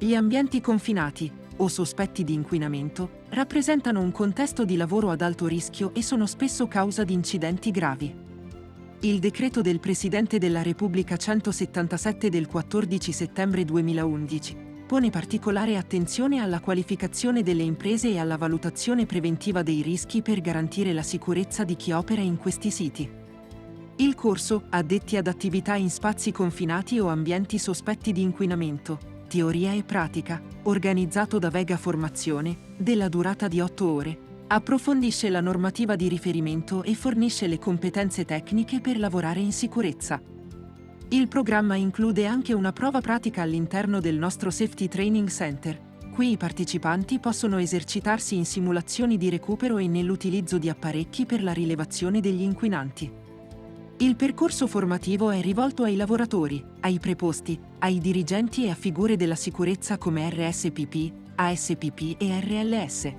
Gli ambienti confinati, o sospetti di inquinamento, rappresentano un contesto di lavoro ad alto rischio e sono spesso causa di incidenti gravi. Il decreto del Presidente della Repubblica 177 del 14 settembre 2011 pone particolare attenzione alla qualificazione delle imprese e alla valutazione preventiva dei rischi per garantire la sicurezza di chi opera in questi siti. Il corso, addetti ad attività in spazi confinati o ambienti sospetti di inquinamento, teoria e pratica, organizzato da Vega Formazione, della durata di 8 ore, approfondisce la normativa di riferimento e fornisce le competenze tecniche per lavorare in sicurezza. Il programma include anche una prova pratica all'interno del nostro Safety Training Center. Qui i partecipanti possono esercitarsi in simulazioni di recupero e nell'utilizzo di apparecchi per la rilevazione degli inquinanti. Il percorso formativo è rivolto ai lavoratori, ai preposti, ai dirigenti e a figure della sicurezza come RSPP, ASPP e RLS.